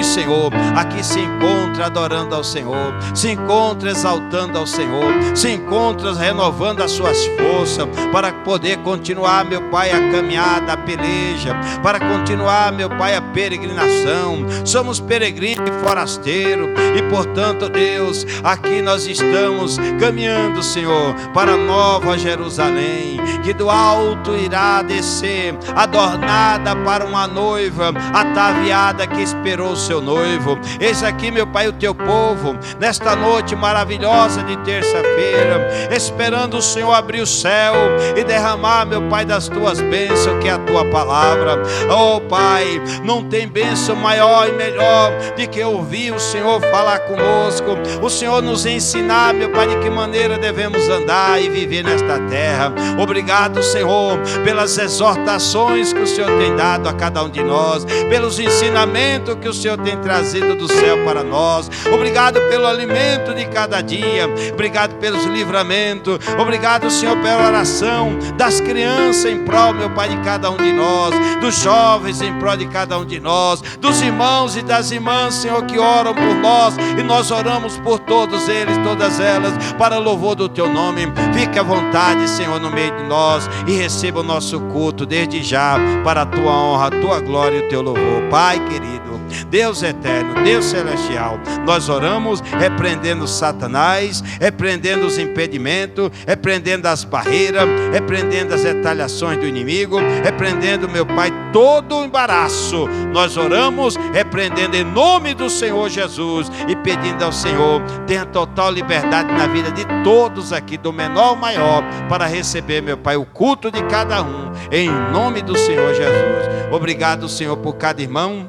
Senhor, aqui se encontra adorando ao Senhor, se encontra exaltando ao Senhor, se encontra renovando as suas forças para poder continuar, meu Pai, a caminhada, a peleja, para continuar, meu Pai, a peregrinação. Somos peregrinos e forasteiros e, portanto, Deus, aqui nós estamos caminhando, Senhor, para Nova Jerusalém, que do alto irá descer, adornada para uma noiva ataviada que esperou o seu noivo. Eis aqui, meu Pai, o teu povo, nesta noite maravilhosa de terça-feira, esperando o Senhor abrir o céu e derramar, meu Pai, das tuas bênçãos, que é a tua palavra. Oh Pai, não tem bênção maior e melhor do que ouvir o Senhor falar conosco, o Senhor nos ensinar, meu Pai, de que maneira devemos andar e viver nesta terra. Obrigado, Senhor, pelas exortações que o Senhor tem dado a cada um de nós, pelos ensinamentos que o Senhor tem trazido do céu para nós. Obrigado pelo alimento de cada dia, obrigado pelos livramentos, obrigado, Senhor, pela oração das crianças em prol, meu Pai, de cada um de nós, dos jovens em prol de cada um de nós, dos irmãos e das irmãs, Senhor, que oram por nós, e nós oramos por todos eles, todas elas, para louvor do teu nome. Fique à vontade, Senhor, no meio de nós, e receba o nosso culto desde já, para a tua honra, a tua glória e o teu louvor. Pai querido, Deus eterno, Deus celestial, nós oramos repreendendo Satanás, repreendendo os impedimentos, repreendendo as barreiras, repreendendo as retaliações do inimigo, repreendendo, meu Pai, todo o embaraço. Nós oramos repreendendo em nome do Senhor Jesus e pedindo ao Senhor, tenha total liberdade na vida de todos aqui, do menor ao maior, para receber, meu Pai, o culto de cada um, em nome do Senhor Jesus. Obrigado, Senhor, por cada irmão,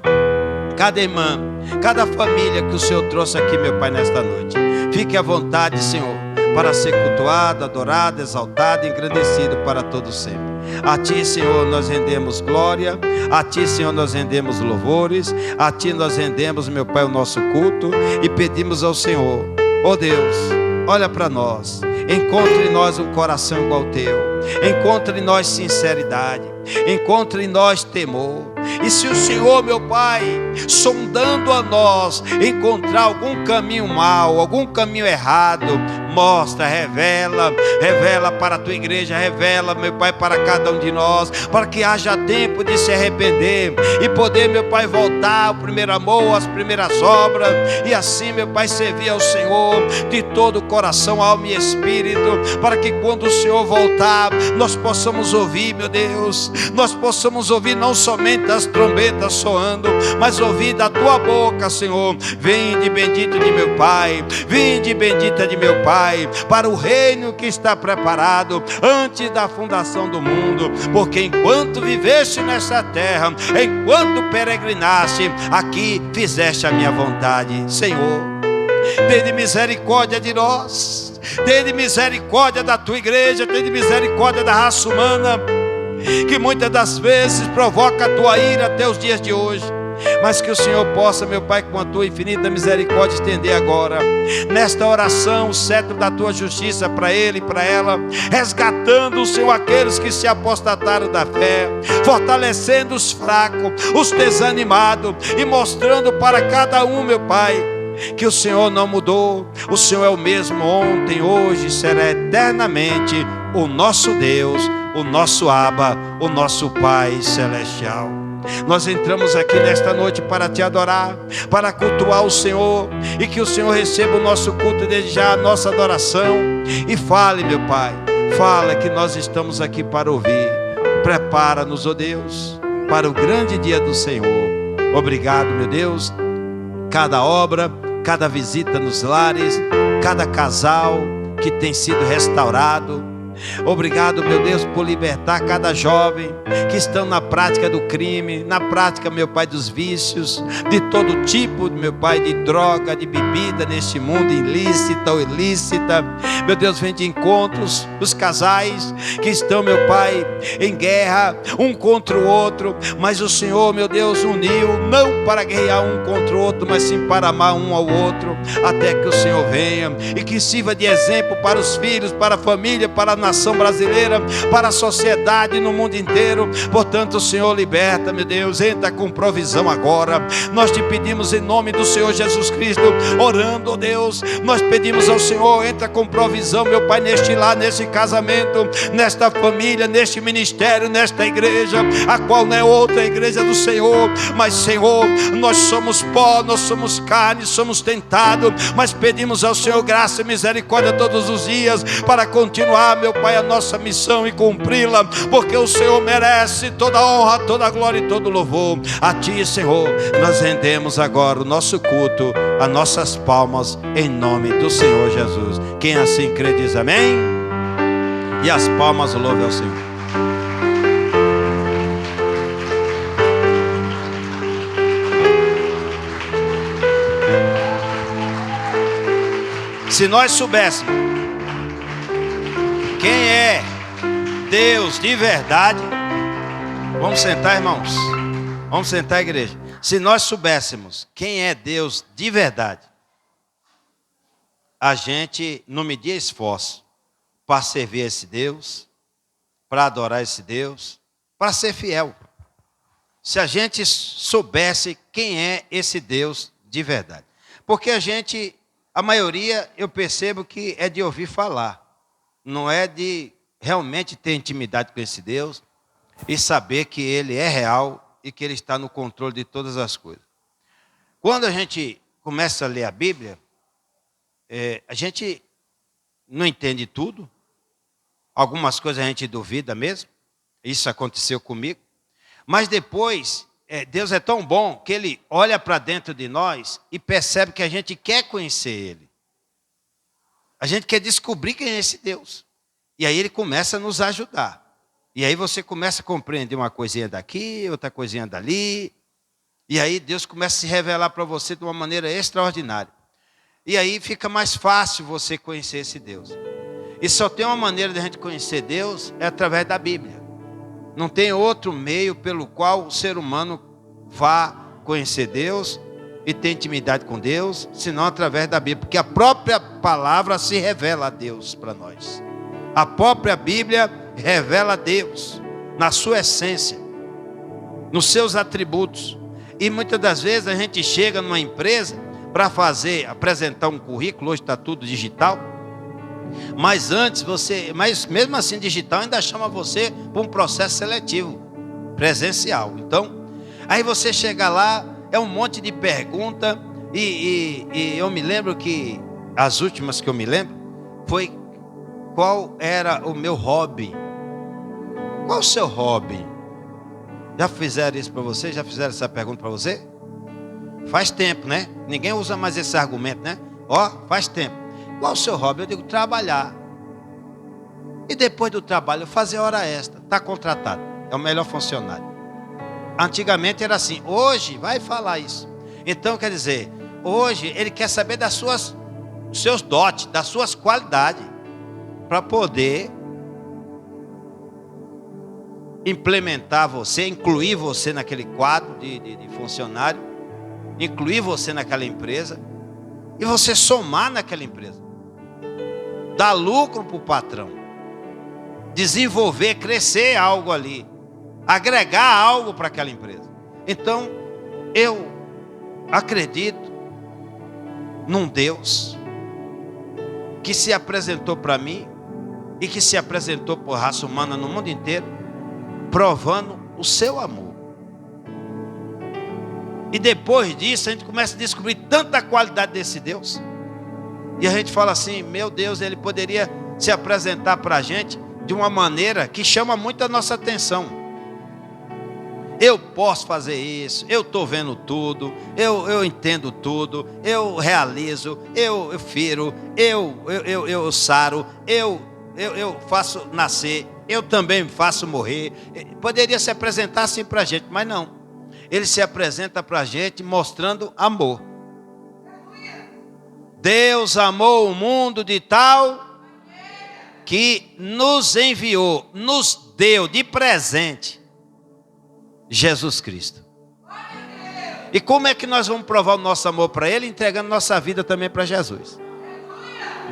cada irmã, cada família que o Senhor trouxe aqui, meu Pai, nesta noite. Fique à vontade, Senhor, para ser cultuado, adorado, exaltado, engrandecido para todo sempre. A Ti, Senhor, nós rendemos glória, a Ti, Senhor, nós rendemos louvores, a Ti nós rendemos, meu Pai, o nosso culto, e pedimos ao Senhor, ó Deus, olha para nós, encontre em nós um coração igual ao Teu, encontre em nós sinceridade, encontre em nós temor. E se o Senhor, meu Pai, sondando a nós, encontrar algum caminho mau, algum caminho errado, mostra, revela para a tua igreja, revela, meu Pai, para cada um de nós, para que haja tempo de se arrepender e poder, meu Pai, voltar ao primeiro amor, às primeiras obras, e assim, meu Pai, servir ao Senhor de todo o coração, alma e espírito, para que quando o Senhor voltar, nós possamos ouvir, meu Deus, nós possamos ouvir não somente as trombetas soando, mas ouvir da tua boca, Senhor: vinde bendito de meu Pai, vinde bendita de meu Pai, para o reino que está preparado antes da fundação do mundo, porque enquanto viveste nessa terra, enquanto peregrinaste, aqui fizeste a minha vontade. Senhor, tende misericórdia de nós, tende misericórdia da tua igreja, tende misericórdia da raça humana, que muitas das vezes provoca a tua ira até os dias de hoje, mas que o Senhor possa, meu Pai, com a tua infinita misericórdia, estender agora, nesta oração, o cetro da tua justiça para ele e para ela, resgatando, Senhor, aqueles que se apostataram da fé, fortalecendo os fracos, os desanimados, e mostrando para cada um, meu Pai, que o Senhor não mudou, o Senhor é o mesmo ontem, hoje e será eternamente o nosso Deus, o nosso Abba, o nosso Pai celestial. Nós entramos aqui nesta noite para te adorar, para cultuar o Senhor, e que o Senhor receba o nosso culto desde já, a nossa adoração, e fale, meu Pai, fala que nós estamos aqui para ouvir. Prepara-nos, ó Deus, para o grande dia do Senhor. Obrigado, meu Deus, cada obra, cada visita nos lares, cada casal que tem sido restaurado. Obrigado, meu Deus, por libertar cada jovem que estão na prática do crime, na prática, meu Pai, dos vícios, de todo tipo, meu Pai, de droga, de bebida neste mundo, ilícita ou ilícita. Meu Deus, vem de encontros os casais que estão, meu Pai, em guerra um contra o outro, mas o Senhor, meu Deus, uniu, não para guerrear um contra o outro, mas sim para amar um ao outro, até que o Senhor venha e que sirva de exemplo para os filhos, para a família, para a nação brasileira, para a sociedade no mundo inteiro. Portanto, Senhor, liberta, meu Deus, entra com provisão agora. Nós te pedimos em nome do Senhor Jesus Cristo, orando, ó Deus, nós pedimos ao Senhor, entra com provisão, meu Pai, neste lar, neste casamento, nesta família, neste ministério, nesta igreja, a qual não é outra igreja do Senhor, mas Senhor, nós somos pó, nós somos carne, somos tentados, mas pedimos ao Senhor graça e misericórdia todos os dias, para continuar, meu Pai, a nossa missão e cumpri-la, porque o Senhor merece toda a honra, toda a glória e todo o louvor. A Ti, Senhor, nós rendemos agora o nosso culto, as nossas palmas, em nome do Senhor Jesus. Quem assim crê diz amém, e as palmas louve ao Senhor. Se nós soubéssemos quem é Deus de verdade, vamos sentar, irmãos, vamos sentar, igreja. Se nós soubéssemos quem é Deus de verdade, a gente não media esforço para servir esse Deus, para adorar esse Deus, para ser fiel. Se a gente soubesse quem é esse Deus de verdade. Porque a maioria, eu percebo que é de ouvir falar, não é de realmente ter intimidade com esse Deus e saber que Ele é real e que Ele está no controle de todas as coisas. Quando a gente começa a ler a Bíblia, a gente não entende tudo, algumas coisas a gente duvida mesmo, isso aconteceu comigo, mas depois, Deus é tão bom que Ele olha para dentro de nós e percebe que a gente quer conhecer Ele. A gente quer descobrir quem é esse Deus. E aí Ele começa a nos ajudar. E aí você começa a compreender uma coisinha daqui, outra coisinha dali. E aí Deus começa a se revelar para você de uma maneira extraordinária. E aí fica mais fácil você conhecer esse Deus. E só tem uma maneira de a gente conhecer Deus, é através da Bíblia. Não tem outro meio pelo qual o ser humano vá conhecer Deus e ter intimidade com Deus, senão através da Bíblia. Porque a própria palavra se revela a Deus para nós. A própria Bíblia revela a Deus na sua essência, nos seus atributos. E muitas das vezes a gente chega numa empresa para apresentar um currículo, hoje está tudo digital. Mas mesmo assim digital ainda chama você para um processo seletivo, presencial. Então, aí você chega lá, é um monte de pergunta, e eu me lembro que, as últimas que eu me lembro, foi qual era o meu hobby. Qual o seu hobby? Já fizeram isso para você? Já fizeram essa pergunta para você? Faz tempo, né? Ninguém usa mais esse argumento, né? Faz tempo. Qual o seu hobby? Eu digo, trabalhar. E depois do trabalho, fazer hora extra. Está contratado. É o melhor funcionário. Antigamente era assim. Hoje, vai falar isso. Então, quer dizer, hoje ele quer saber dos seus dotes, das suas qualidades, para poder implementar você, incluir você naquele quadro de funcionário, incluir você naquela empresa, e você somar naquela empresa. Dar lucro para o patrão, desenvolver, crescer algo ali, agregar algo para aquela empresa. Então, eu acredito num Deus que se apresentou para mim e que se apresentou por raça humana no mundo inteiro, provando o seu amor. E depois disso, a gente começa a descobrir tanta qualidade desse Deus. E a gente fala assim, meu Deus, Ele poderia se apresentar para a gente de uma maneira que chama muito a nossa atenção. Eu posso fazer isso, eu estou vendo tudo, eu entendo tudo, eu realizo, eu firo, eu saro, eu faço nascer, eu também faço morrer. Poderia se apresentar assim para a gente, mas não. Ele se apresenta para a gente mostrando amor. Deus amou o mundo de tal que nos enviou, nos deu de presente Jesus Cristo. E como é que nós vamos provar o nosso amor para Ele? Entregando nossa vida também para Jesus.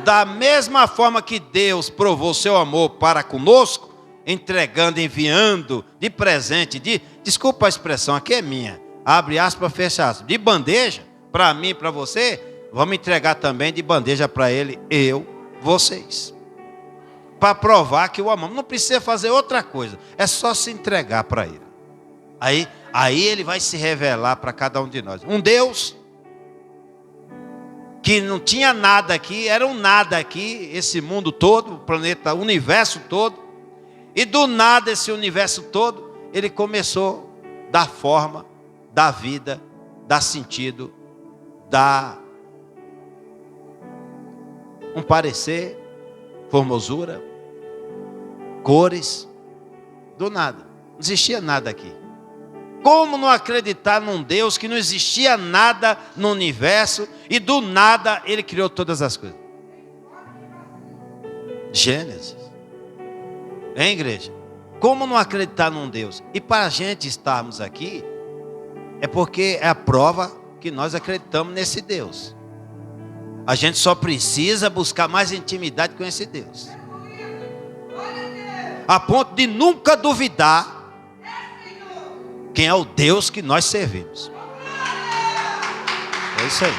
Da mesma forma que Deus provou seu amor para conosco, entregando, enviando de presente, desculpa a expressão, aqui é minha, abre aspas, fecha aspas, de bandeja, para mim e para você, vamos entregar também de bandeja para Ele, vocês. Para provar que o amamos. Não precisa fazer outra coisa, é só se entregar para Ele. Aí Ele vai se revelar para cada um de nós. Um Deus que não tinha nada aqui, era um nada aqui, esse mundo todo, o planeta, o universo todo. E do nada, esse universo todo, Ele começou a dar forma, dar vida, dar sentido, dar um parecer, formosura, cores, do nada. Não existia nada aqui. Como não acreditar num Deus que não existia nada no universo e do nada Ele criou todas as coisas? Gênesis. Hein, igreja? Como não acreditar num Deus? E para a gente estarmos aqui, é porque é a prova que nós acreditamos nesse Deus. A gente só precisa buscar mais intimidade com esse Deus, a ponto de nunca duvidar quem é o Deus que nós servimos. É isso aí.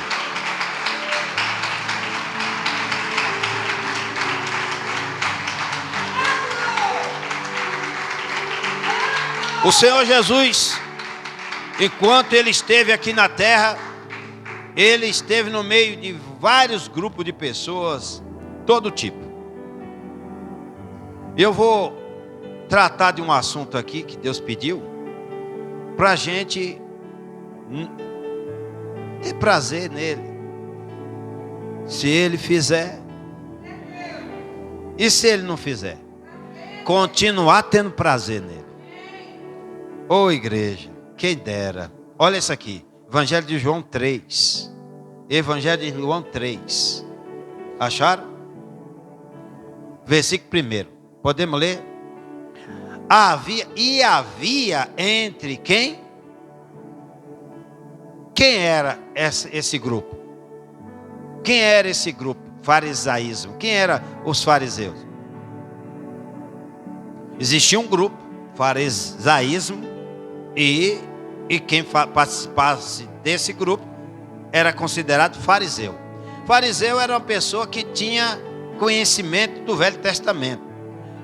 O Senhor Jesus, enquanto Ele esteve aqui na terra, Ele esteve no meio de vários grupos de pessoas, todo tipo. Eu vou tratar de um assunto aqui que Deus pediu, para a gente ter prazer nele, se Ele fizer, e se Ele não fizer, continuar tendo prazer nele. Ô igreja, quem dera. Olha isso aqui, Evangelho de João 3. Evangelho de João 3. Acharam? Versículo 1. Podemos ler? Havia entre quem? Quem era esse grupo? Quem era esse grupo? Farisaísmo. Quem eram os fariseus? Existia um grupo, farisaísmo, e quem participasse desse grupo era considerado fariseu. Fariseu era uma pessoa que tinha conhecimento do Velho Testamento.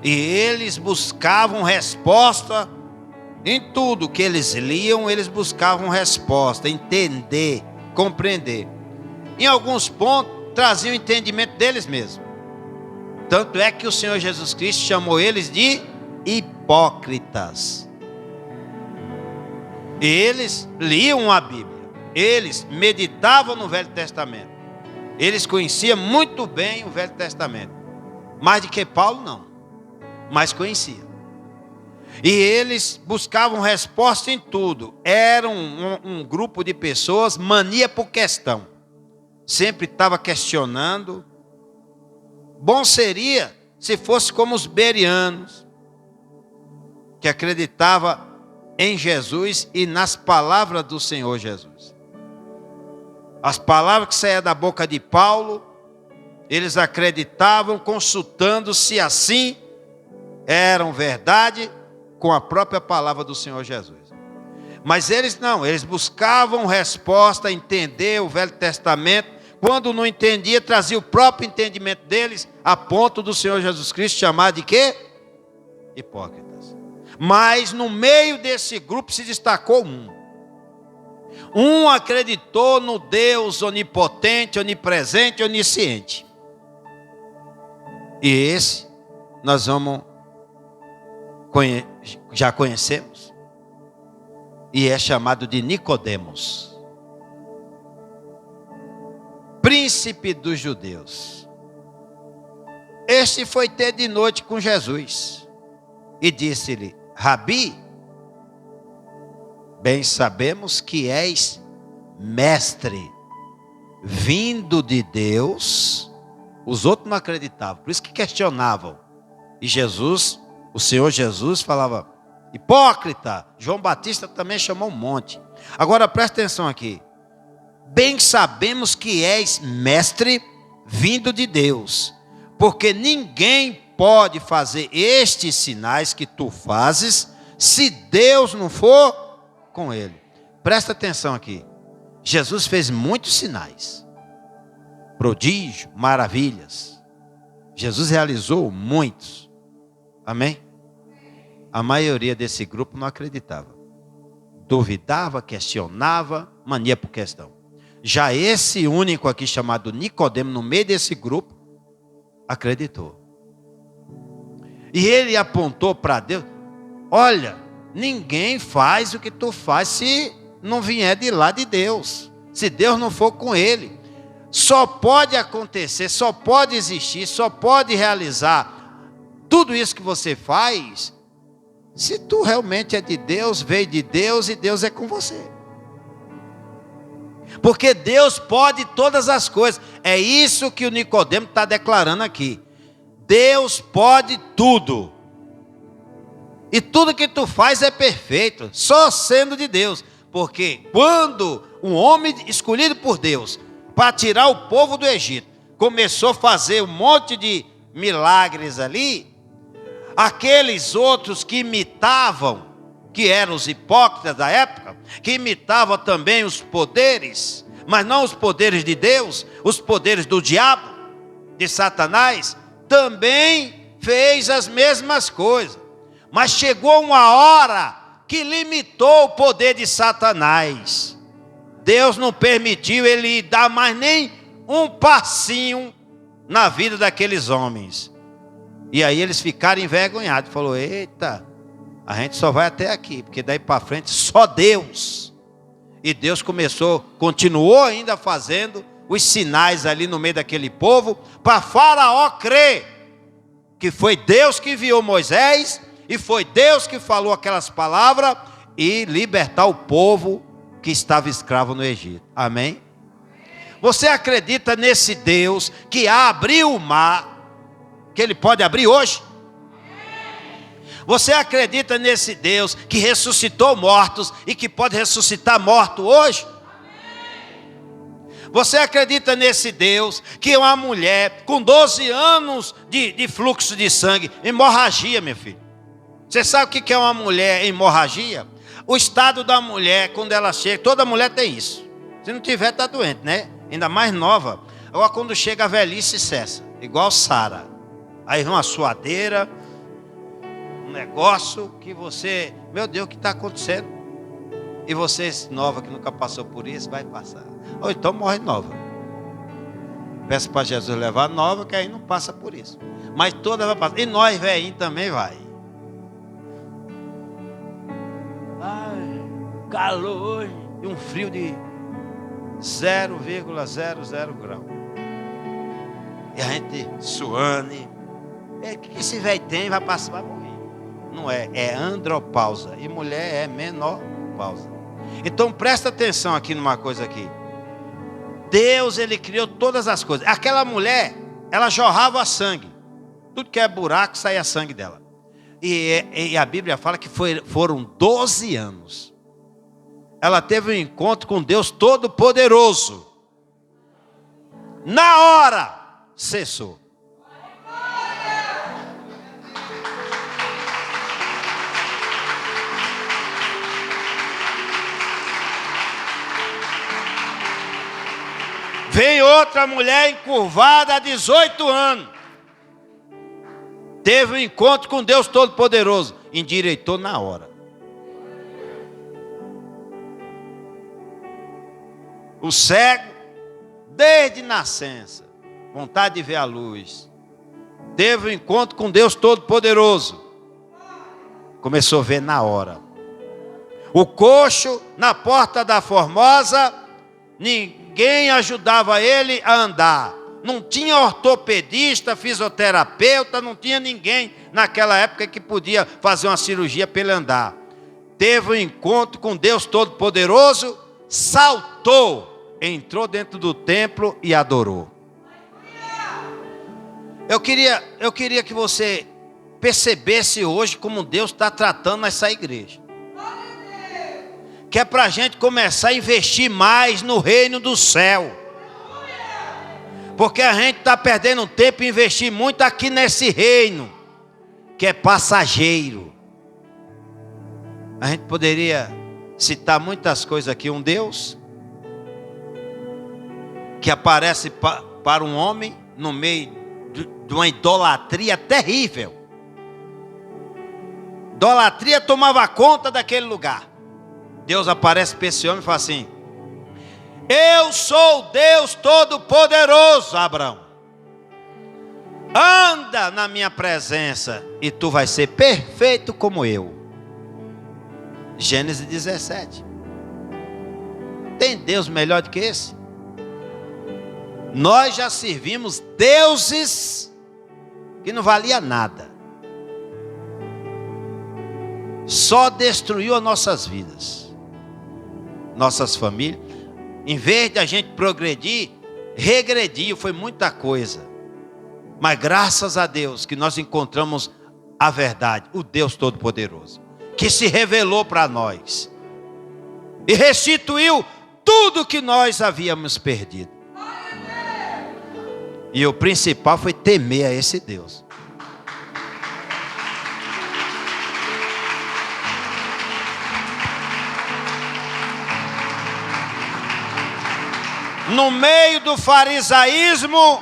E eles buscavam resposta em tudo que eles liam, eles buscavam resposta, entender, compreender. Em alguns pontos, traziam o entendimento deles mesmos. Tanto é que o Senhor Jesus Cristo chamou eles de hipócritas. Eles liam a Bíblia, eles meditavam no Velho Testamento, eles conheciam muito bem o Velho Testamento, mais do que Paulo não, mas conheciam. E eles buscavam resposta em tudo. Era um grupo de pessoas mania por questão, sempre estava questionando. Bom seria se fosse como os bereanos, que acreditava em Jesus e nas palavras do Senhor Jesus. As palavras que saíam da boca de Paulo, eles acreditavam, consultando se assim eram verdade com a própria palavra do Senhor Jesus. Mas eles não, eles buscavam resposta, entender o Velho Testamento. Quando não entendia, trazia o próprio entendimento deles, a ponto do Senhor Jesus Cristo chamar de quê? Hipócritas. Mas no meio desse grupo se destacou um acreditou no Deus onipotente, onipresente, onisciente. E esse nós já conhecemos. E é chamado de Nicodemos, príncipe dos judeus. Este foi ter de noite com Jesus e disse-lhe: Rabi, bem sabemos que és mestre, vindo de Deus. Os outros não acreditavam, por isso que questionavam. E Jesus, o Senhor Jesus falava: hipócrita. João Batista também chamou um monte. Agora presta atenção aqui. Bem sabemos que és mestre, vindo de Deus, porque ninguém pode fazer estes sinais que tu fazes se Deus não for com ele. Presta atenção aqui. Jesus fez muitos sinais, prodígio, maravilhas. Jesus realizou muitos. Amém? A maioria desse grupo não acreditava. Duvidava, questionava, mania por questão. Já esse único aqui chamado Nicodemo, no meio desse grupo, acreditou. E ele apontou para Deus: olha, ninguém faz o que tu faz se não vier de lá de Deus. Se Deus não for com ele. Só pode acontecer, só pode existir, só pode realizar tudo isso que você faz se tu realmente é de Deus, veio de Deus e Deus é com você. Porque Deus pode todas as coisas. É isso que o Nicodemo está declarando aqui. Deus pode tudo. E tudo que tu faz é perfeito, só sendo de Deus. Porque quando um homem escolhido por Deus para tirar o povo do Egito começou a fazer um monte de milagres ali, aqueles outros que imitavam, que eram os hipócritas da época, que imitavam também os poderes, mas não os poderes de Deus, os poderes do diabo, de Satanás, também fez as mesmas coisas. Mas chegou uma hora que limitou o poder de Satanás. Deus não permitiu ele dar mais nem um passinho na vida daqueles homens. E aí eles ficaram envergonhados. Falou: eita, a gente só vai até aqui, porque daí para frente só Deus. E Deus continuou ainda fazendo os sinais ali no meio daquele povo, para Faraó crer que foi Deus que enviou Moisés, e foi Deus que falou aquelas palavras, e libertar o povo que estava escravo no Egito. Amém? Você acredita nesse Deus que abriu o mar, que ele pode abrir hoje? Você acredita nesse Deus que ressuscitou mortos e que pode ressuscitar morto hoje? Você acredita nesse Deus que uma mulher com 12 anos de fluxo de sangue, hemorragia, meu filho? Você sabe o que é uma mulher hemorragia? O estado da mulher, quando ela chega, toda mulher tem isso. Se não tiver, está doente, né? Ainda mais nova. Agora, quando chega a velhice, cessa. Igual Sara. Aí vem uma suadeira, um negócio que você... Meu Deus, o que está acontecendo? E você, nova, que nunca passou por isso, vai passar. Ou então morre nova. Peço para Jesus levar nova, que aí não passa por isso. Mas toda vai passar. E nós, velhinhos, também vai. Ai, calor hoje. E um frio de 0,00 grau. E a gente suando. O que esse velho tem? Vai passar, vai morrer. Não é, é andropausa. E mulher é menopausa. Então presta atenção aqui numa coisa aqui. Deus, ele criou todas as coisas. Aquela mulher, ela jorrava sangue. Tudo que é buraco, saía sangue dela. E a Bíblia fala que foram 12 anos. Ela teve um encontro com Deus Todo-Poderoso. Na hora, cessou. Vem outra mulher encurvada há 18 anos. Teve um encontro com Deus Todo-Poderoso. Endireitou na hora. O cego, desde nascença, vontade de ver a luz. Teve um encontro com Deus Todo-Poderoso. Começou a ver na hora. O coxo, na porta da Formosa, ninguém ajudava ele a andar. Não tinha ortopedista, fisioterapeuta, não tinha ninguém naquela época que podia fazer uma cirurgia para ele andar. Teve um encontro com Deus Todo-Poderoso, saltou, entrou dentro do templo e adorou. Eu queria que você percebesse hoje como Deus está tratando essa igreja. Que é para a gente começar a investir mais no reino do céu. Porque a gente está perdendo tempo em investir muito aqui nesse reino, que é passageiro. A gente poderia citar muitas coisas aqui. Um Deus que aparece para um homem no meio de uma idolatria terrível. Idolatria tomava conta daquele lugar. Deus aparece para esse homem e fala assim: eu sou Deus Todo-Poderoso, Abraão. Anda na minha presença e tu vais ser perfeito como eu. Gênesis 17. Tem Deus melhor do que esse? Nós já servimos deuses que não valia nada. Só destruiu as nossas vidas, nossas famílias. Em vez de a gente progredir, regrediu, foi muita coisa. Mas graças a Deus que nós encontramos a verdade, o Deus Todo-Poderoso, que se revelou para nós e restituiu tudo que nós havíamos perdido. E o principal foi temer a esse Deus. No meio do farisaísmo,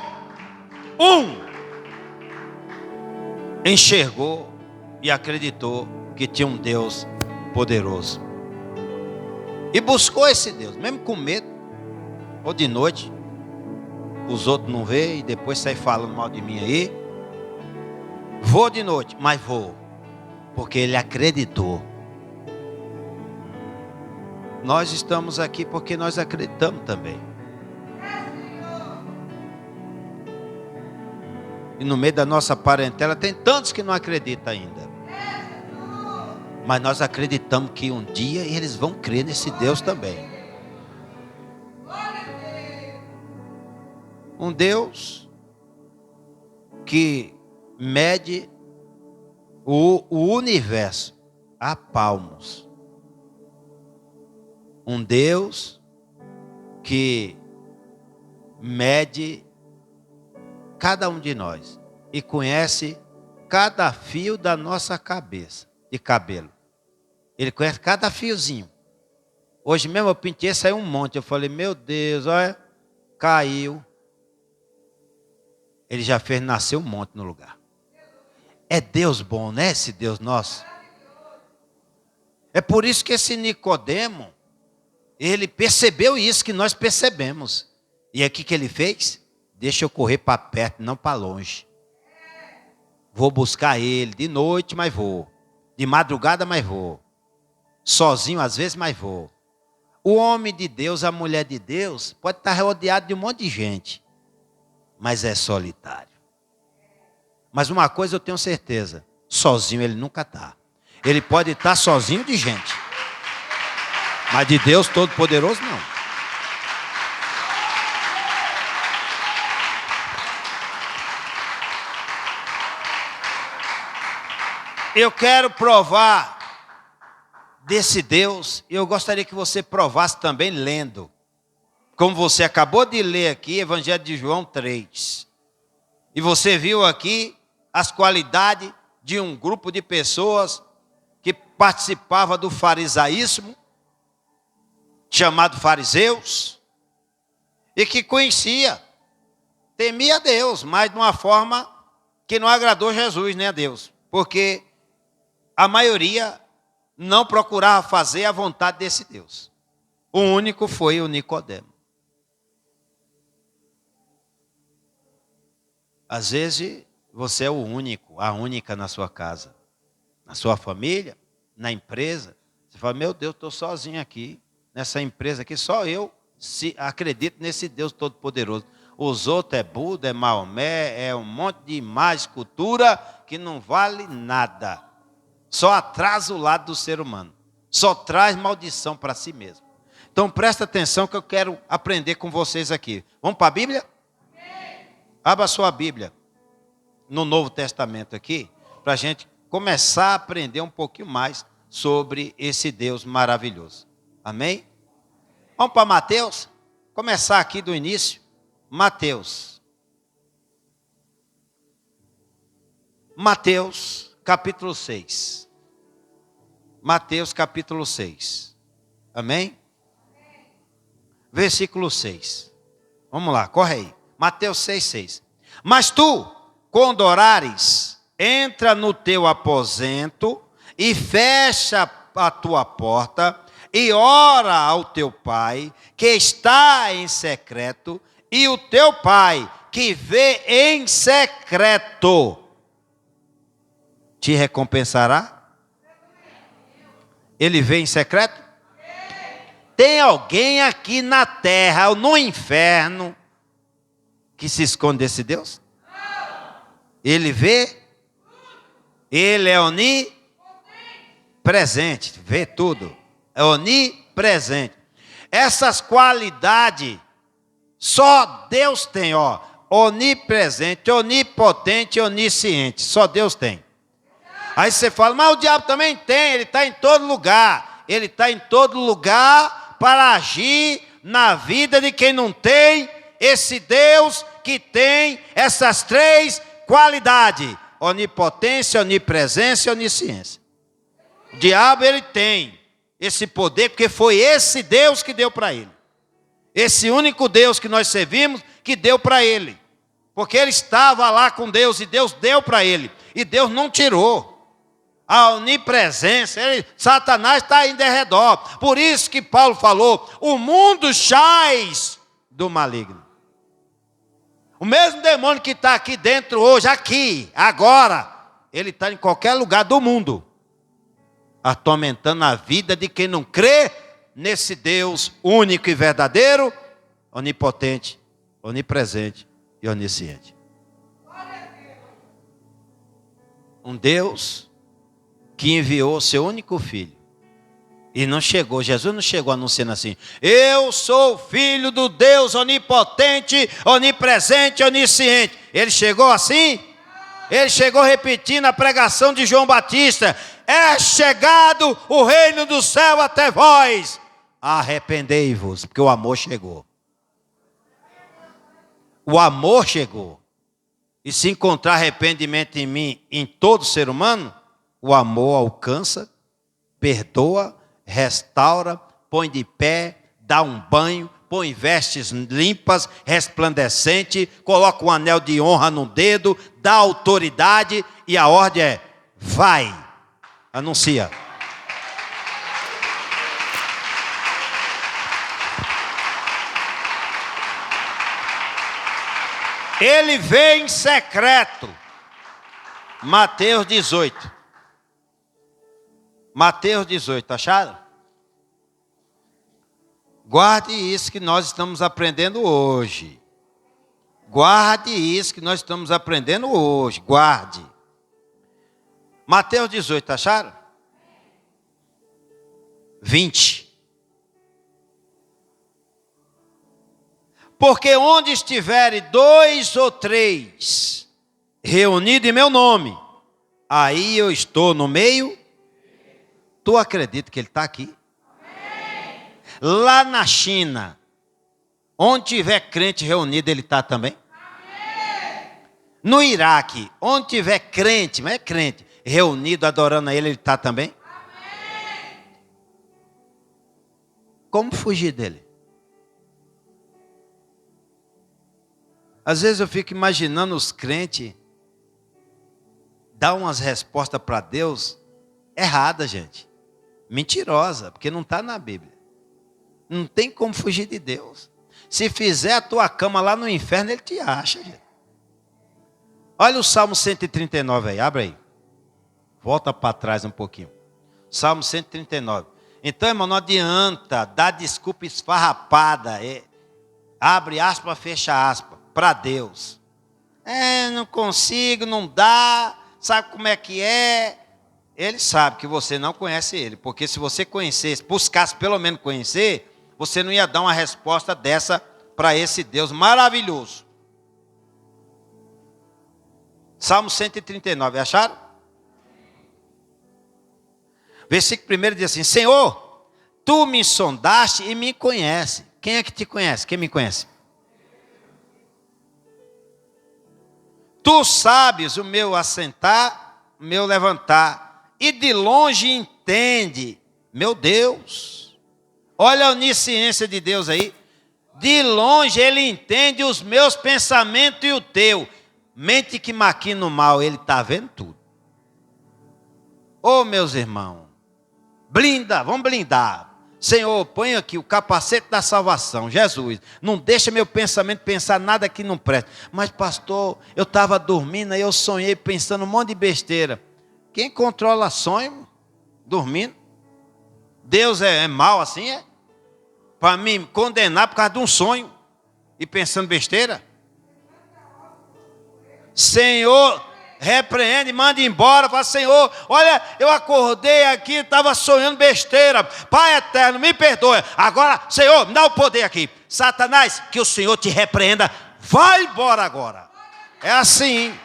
enxergou e acreditou que tinha um Deus poderoso. E buscou esse Deus, mesmo com medo, ou de noite, os outros não veem e depois saem falando mal de mim aí. Vou de noite, mas vou, porque ele acreditou. Nós estamos aqui porque nós acreditamos também. E no meio da nossa parentela tem tantos que não acreditam ainda. Mas nós acreditamos que um dia eles vão crer nesse Deus também. Um Deus que mede o universo a palmos. Um Deus que mede cada um de nós e conhece cada fio da nossa cabeça de cabelo. Ele conhece cada fiozinho. Hoje mesmo eu pintei, saiu um monte. Eu falei, meu Deus, olha, caiu. Ele já fez nascer um monte no lugar. É Deus bom, né? Esse Deus nosso. É por isso que esse Nicodemo, ele percebeu isso que nós percebemos. E aqui que ele fez? Deixa eu correr para perto, não para longe. Vou buscar ele de noite, mas vou. De madrugada, mas vou. Sozinho às vezes, mas vou. O homem de Deus, a mulher de Deus, pode estar rodeado de um monte de gente, mas é solitário. Mas uma coisa eu tenho certeza, sozinho ele nunca está. Ele pode estar sozinho de gente, mas de Deus Todo-Poderoso não. Eu quero provar desse Deus, e eu gostaria que você provasse também lendo. Como você acabou de ler aqui, Evangelho de João 3. E você viu aqui as qualidades de um grupo de pessoas que participava do farisaísmo, chamado fariseus, e que conhecia, temia a Deus, mas de uma forma que não agradou Jesus, nem a Deus. Porque a maioria não procurava fazer a vontade desse Deus. O único foi o Nicodemo. Às vezes você é o único, a única na sua casa, na sua família, na empresa. Você fala, meu Deus, estou sozinho aqui, nessa empresa aqui, só eu acredito nesse Deus Todo-Poderoso. Os outros é Buda, é Maomé, é um monte de imagem, escultura que não vale nada. Só atrasa o lado do ser humano. Só traz maldição para si mesmo. Então presta atenção que eu quero aprender com vocês aqui. Vamos para a Bíblia? Abra a sua Bíblia no Novo Testamento aqui, para a gente começar a aprender um pouquinho mais sobre esse Deus maravilhoso. Amém? Vamos para Mateus? Começar aqui do início. Mateus, Mateus capítulo 6. Mateus capítulo 6. Amém? Versículo 6. Vamos lá, corre aí. Mateus 6, 6. Mas tu, quando orares, entra no teu aposento e fecha a tua porta e ora ao teu pai que está em secreto, e o teu pai que vê em secreto te recompensará. Ele vê em secreto? Tem alguém aqui na terra ou no inferno que se esconde desse Deus? Ele vê? Ele é onipresente, vê tudo. É onipresente. Essas qualidades só Deus tem, ó. Onipresente, onipotente, onisciente. Só Deus tem. Aí você fala, mas o diabo também tem, ele está em todo lugar. Ele está em todo lugar para agir na vida de quem não tem esse Deus que tem essas três qualidades: onipotência, onipresença e onisciência. O diabo, ele tem esse poder porque foi esse Deus que deu para ele. Esse único Deus que nós servimos que deu para ele. Porque ele estava lá com Deus e Deus deu para ele. E Deus não tirou. A onipresença, Satanás está em derredor. Por isso que Paulo falou, o mundo jaz do maligno. O mesmo demônio que está aqui dentro hoje, aqui, agora, ele está em qualquer lugar do mundo, atormentando a vida de quem não crê nesse Deus único e verdadeiro, onipotente, onipresente e onisciente. Um Deus que enviou seu único filho. E não chegou, Jesus não chegou anunciando assim: eu sou filho do Deus onipotente, onipresente, onisciente. Ele chegou assim? Ele chegou repetindo a pregação de João Batista: é chegado o reino do céu até vós. Arrependei-vos, porque o amor chegou. O amor chegou. E se encontrar arrependimento em mim, em todo ser humano, o amor alcança, perdoa, restaura, põe de pé, dá um banho, põe vestes limpas, resplandecente, coloca um anel de honra no dedo, dá autoridade e a ordem é: vai, anuncia. Ele vem em secreto. Mateus 18. Mateus 18, acharam? Guarde isso que nós estamos aprendendo hoje. Guarde isso que nós estamos aprendendo hoje. Guarde. Mateus 18, acharam? 20. Porque onde estiverem 2 ou 3 reunidos em meu nome, aí eu estou no meio. Tu acredita que ele está aqui? Amém. Lá na China, onde tiver crente reunido, ele está também? Amém. No Iraque, onde tiver crente, mas é crente, reunido, adorando a ele está também? Amém. Como fugir dele? Às vezes eu fico imaginando os crentes dar umas respostas para Deus erradas, gente. Mentirosa, porque não está na Bíblia. Não tem como fugir de Deus. Se fizer a tua cama lá no inferno, ele te acha, gente. Olha o Salmo 139 aí, abre aí. Volta para trás um pouquinho. Salmo 139. Então, irmão, não adianta dar desculpa esfarrapada. Abre aspa, fecha aspa. Para Deus. Não consigo, não dá. Sabe como é que é? Ele sabe que você não conhece ele. Porque se você conhecesse, buscasse pelo menos conhecer, você não ia dar uma resposta dessa para esse Deus maravilhoso. Salmo 139, acharam? Versículo 1 diz assim: Senhor, tu me sondaste e me conhece. Quem é que te conhece? Quem me conhece? Tu sabes o meu assentar, o meu levantar, e de longe entende, meu Deus. Olha a onisciência de Deus aí. De longe ele entende os meus pensamentos e o teu. Mente que maquina o mal, ele está vendo tudo. Ô meus irmãos, blinda, vamos blindar. Senhor, põe aqui o capacete da salvação, Jesus. Não deixa meu pensamento pensar nada que não presta. Mas pastor, eu estava dormindo, aí eu sonhei pensando um monte de besteira. Quem controla sonho? Dormindo? Deus é mau assim, é? Para me condenar por causa de um sonho e pensando besteira? Senhor, repreende, manda embora. Fala, Senhor, olha, eu acordei aqui, estava sonhando besteira. Pai eterno, me perdoa. Agora, Senhor, me dá o poder aqui. Satanás, que o Senhor te repreenda. Vai embora agora. É assim.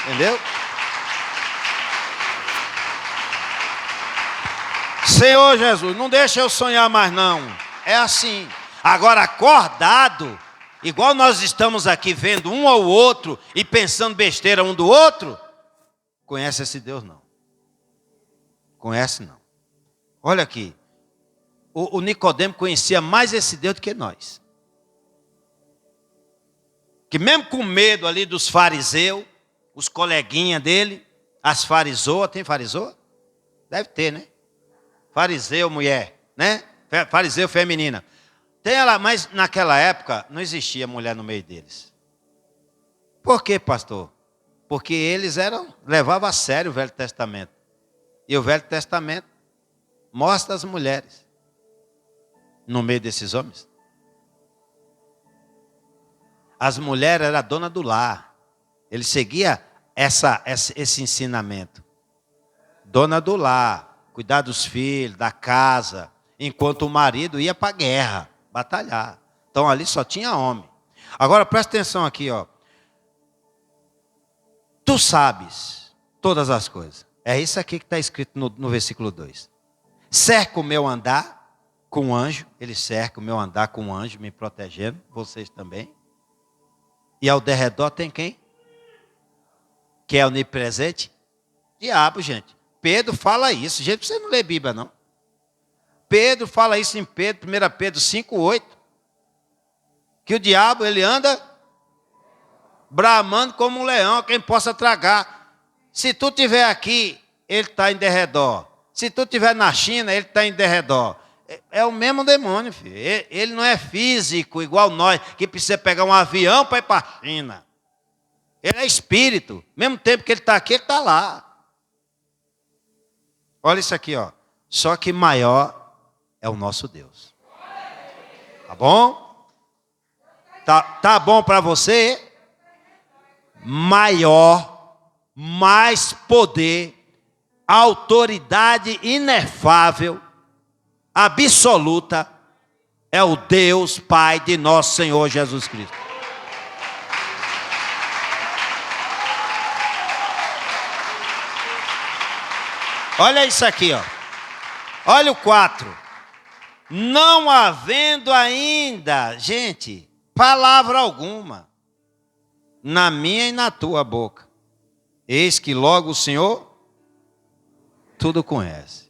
Entendeu? Senhor Jesus, não deixa eu sonhar mais não. É assim. Agora acordado, igual nós estamos aqui vendo um ao outro e pensando besteira um do outro, conhece esse Deus não. Conhece não. Olha aqui. O Nicodemo conhecia mais esse Deus do que nós. Que mesmo com medo ali dos fariseus, os coleguinhas dele, as farisoas, tem farisoa? Deve ter, né? Fariseu, mulher, né? Fariseu feminina. Tem ela, mas naquela época não existia mulher no meio deles. Por quê, pastor? Porque eles levavam a sério o Velho Testamento. E o Velho Testamento mostra as mulheres no meio desses homens. As mulheres eram a dona do lar. Ele seguia esse ensinamento. Dona do lar. Cuidar dos filhos, da casa, enquanto o marido ia para a guerra, batalhar. Então ali só tinha homem. Agora presta atenção aqui, ó. Tu sabes todas as coisas. É isso aqui que está escrito no versículo 2. Cerca o meu andar com um anjo, ele cerca o meu andar com um anjo, me protegendo, vocês também. E ao derredor tem quem? Que é onipresente? Diabo, gente. Pedro fala isso. Gente, você não lê Bíblia, não. Pedro fala isso em 1 Pedro 5:8. Que o diabo, ele anda bramando como um leão, quem possa tragar. Se tu estiver aqui, ele está em derredor. Se tu estiver na China, ele está em derredor. É o mesmo demônio, filho. Ele não é físico, igual nós, que precisa pegar um avião para ir para a China. Ele é espírito. Mesmo tempo que ele está aqui, ele está lá. Olha isso aqui, ó. Só que maior é o nosso Deus. Tá bom? Tá bom para você? Maior, mais poder, autoridade inefável, absoluta, é o Deus Pai de nosso Senhor Jesus Cristo. Olha isso aqui, ó. Olha o 4. Não havendo ainda, gente, palavra alguma na minha e na tua boca. Eis que logo o Senhor tudo conhece.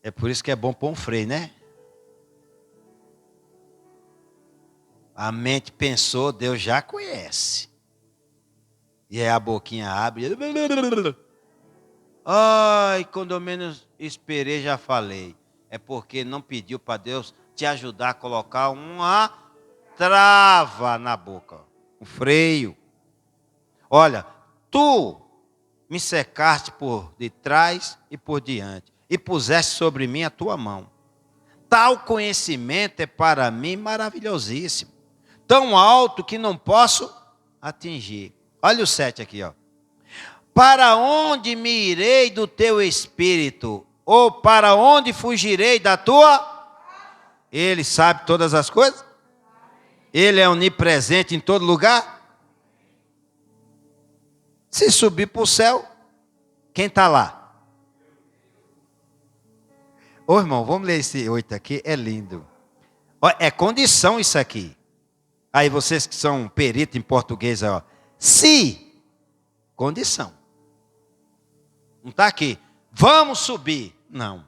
É por isso que é bom pôr um freio, né? A mente pensou, Deus já conhece. E aí a boquinha abre. Ai, quando eu menos esperei, já falei. É porque não pediu para Deus te ajudar a colocar uma trava na boca. Um freio. Olha, tu me cercaste por detrás e por diante. E puseste sobre mim a tua mão. Tal conhecimento é para mim maravilhosíssimo. Tão alto que não posso atingir. Olha o 7 aqui, ó. Para onde me irei do teu espírito? Ou para onde fugirei da tua? Ele sabe todas as coisas? Ele é onipresente em todo lugar? Se subir para o céu, quem está lá? Ô irmão, vamos ler esse 8 aqui, é lindo. É condição isso aqui. Aí vocês que são perito em português, ó, se, condição. Não está aqui, vamos subir. Não,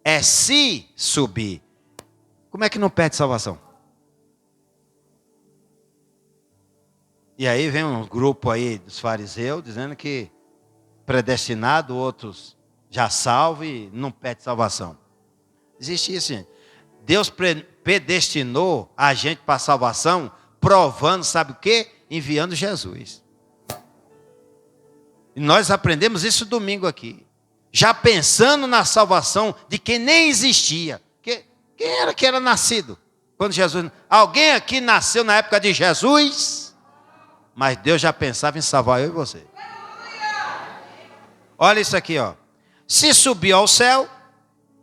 é se subir. Como é que não perde salvação? E aí vem um grupo aí dos fariseus dizendo que predestinado, outros já salvo e não perde salvação. Existe isso, gente. Deus predestinou a gente para a salvação, provando, sabe o quê? Enviando Jesus. E nós aprendemos isso domingo aqui. Já pensando na salvação de quem nem existia. Quem era que era nascido? Quando Jesus... Alguém aqui nasceu na época de Jesus? Mas Deus já pensava em salvar eu e você. Olha isso aqui, ó. Se subir ao céu,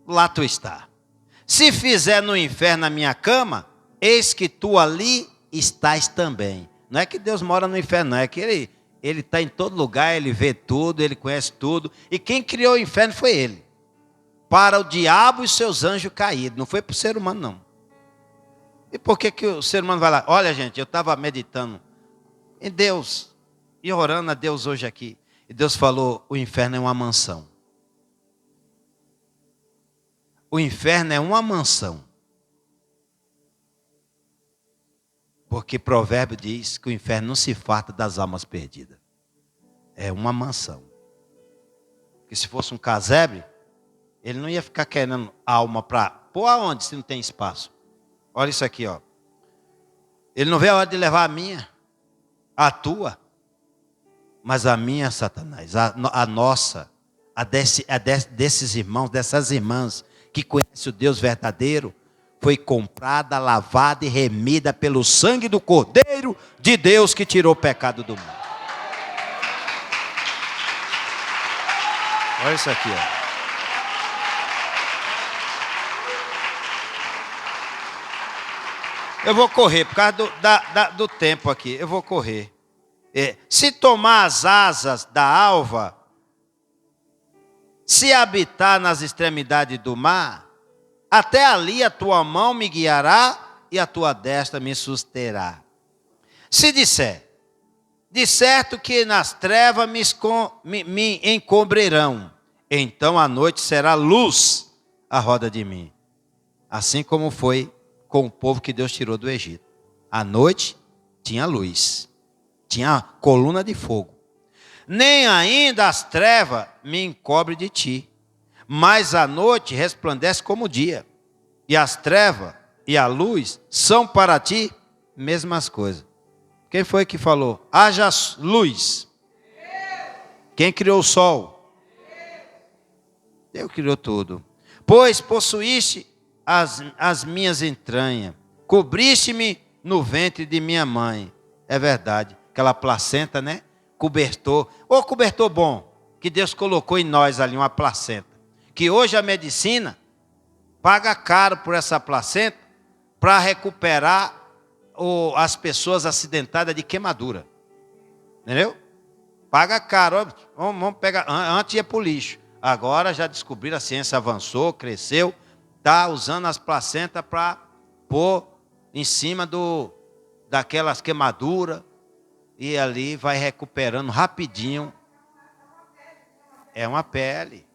lá tu está. Se fizer no inferno a minha cama, eis que tu ali estás também. Não é que Deus mora no inferno, não. É que Ele está em todo lugar, Ele vê tudo, Ele conhece tudo. E quem criou o inferno foi Ele. Para o diabo e seus anjos caídos. Não foi para o ser humano, não. E por que o ser humano vai lá? Olha, gente, eu estava meditando em Deus e orando a Deus hoje aqui. E Deus falou, o inferno é uma mansão. O inferno é uma mansão. Porque provérbio diz que o inferno não se farta das almas perdidas. É uma mansão. Porque se fosse um casebre, ele não ia ficar querendo alma para pôr aonde se não tem espaço. Olha isso aqui, ó. Ele não vê a hora de levar a minha, a tua, mas a minha, Satanás, a nossa, desses irmãos, dessas irmãs que conhecem o Deus verdadeiro, foi comprada, lavada e remida pelo sangue do Cordeiro de Deus que tirou o pecado do mundo. Olha isso aqui, ó. Eu vou correr, por causa do tempo aqui, eu vou correr. Se tomar as asas da alva, se habitar nas extremidades do mar, até ali a tua mão me guiará e a tua destra me susterá. Se disser, de certo que nas trevas me encobrirão, então a noite será luz à roda de mim. Assim como foi com o povo que Deus tirou do Egito. À noite tinha luz, tinha coluna de fogo. Nem ainda as trevas me encobrem de ti, mas a noite resplandece como o dia. E as trevas e a luz são para ti mesmas coisas. Quem foi que falou? Haja luz. Quem criou o sol? Deus criou tudo. Pois possuíste as minhas entranhas, cobriste-me no ventre de minha mãe. É verdade, aquela placenta, né? Cobertor, cobertor bom, que Deus colocou em nós ali, uma placenta. Que hoje a medicina paga caro por essa placenta para recuperar as pessoas acidentadas de queimadura. Entendeu? Paga caro. Vamos pegar, antes ia para o lixo. Agora já descobriram, a ciência avançou, cresceu. Está usando as placentas para pôr em cima daquelas queimaduras. E ali vai recuperando rapidinho. É uma pele.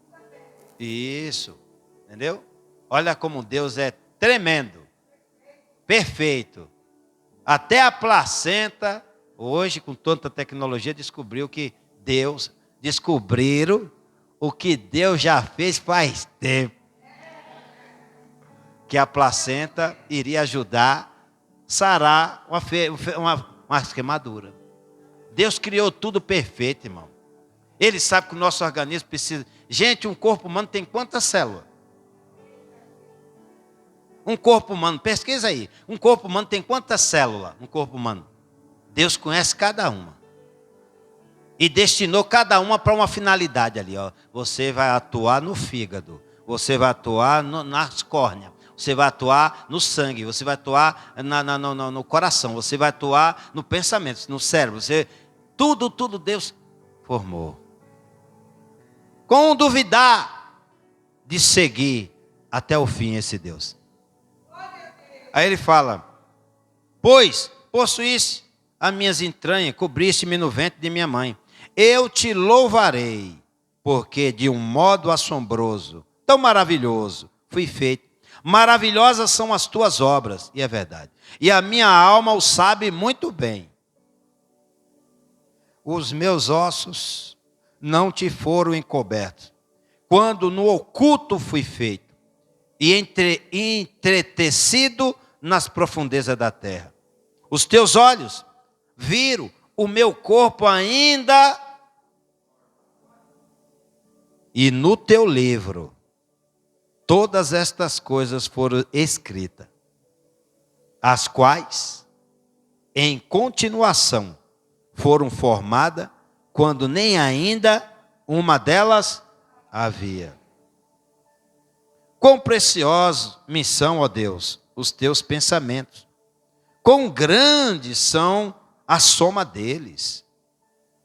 Isso. Entendeu? Olha como Deus é tremendo. Perfeito. Até a placenta, hoje com tanta tecnologia, descobriram o que Deus já fez faz tempo. Que a placenta iria ajudar a sarar uma queimadura. Deus criou tudo perfeito, irmão. Ele sabe que o nosso organismo precisa... Gente, um corpo humano tem quantas células? Um corpo humano, pesquisa aí. Um corpo humano tem quantas células? Um corpo humano. Deus conhece cada uma. E destinou cada uma para uma finalidade ali. Ó. Você vai atuar no fígado. Você vai atuar nas córneas. Você vai atuar no sangue, você vai atuar no coração, você vai atuar no pensamento, no cérebro. Tudo Deus formou. Com duvidar de seguir até o fim esse Deus. Aí ele fala, pois possuísse as minhas entranhas, cobriste-me no ventre de minha mãe. Eu te louvarei, porque de um modo assombroso, tão maravilhoso, fui feito. Maravilhosas são as tuas obras, e é verdade. E a minha alma o sabe muito bem. Os meus ossos não te foram encobertos, quando no oculto fui feito, e entretecido nas profundezas da terra. Os teus olhos viram o meu corpo ainda, e no teu livro todas estas coisas foram escritas, as quais, em continuação, foram formadas, quando nem ainda uma delas havia. Quão preciosos me são, ó Deus, os teus pensamentos. Quão grandes são a soma deles.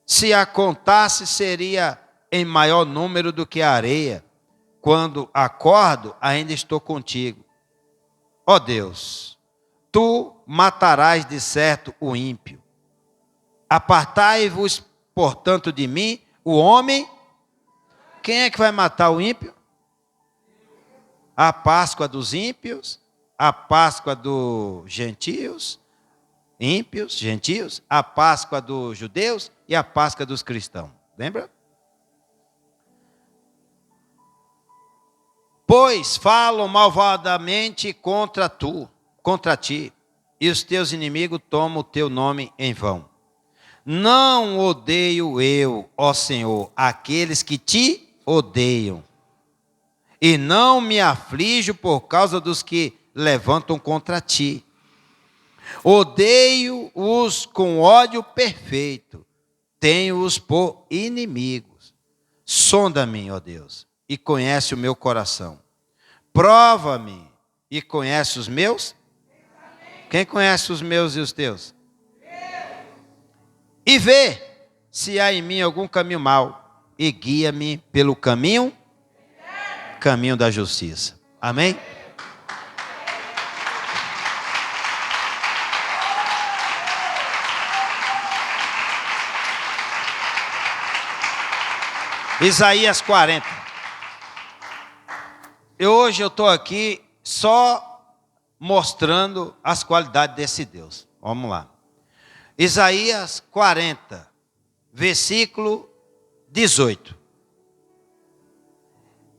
Se a contasse, seria em maior número do que a areia. Quando acordo, ainda estou contigo. Ó Deus, tu matarás de certo o ímpio. Apartai-vos, portanto, de mim, o homem. Quem é que vai matar o ímpio? A Páscoa dos ímpios, a Páscoa dos gentios, ímpios, gentios, a Páscoa dos judeus e a Páscoa dos cristãos. Lembra? Pois falam malvadamente contra ti, e os teus inimigos tomam o teu nome em vão. Não odeio eu, ó Senhor, aqueles que te odeiam, e não me aflijo por causa dos que levantam contra ti. Odeio-os com ódio perfeito, tenho-os por inimigos. Sonda-me, ó Deus, e conhece o meu coração. Prova-me e conhece os meus. Quem conhece os meus e os teus? E vê se há em mim algum caminho mau, e guia-me pelo caminho da justiça. Amém? Isaías 40. E hoje eu estou aqui só mostrando as qualidades desse Deus. Vamos lá. Isaías 40, versículo 18.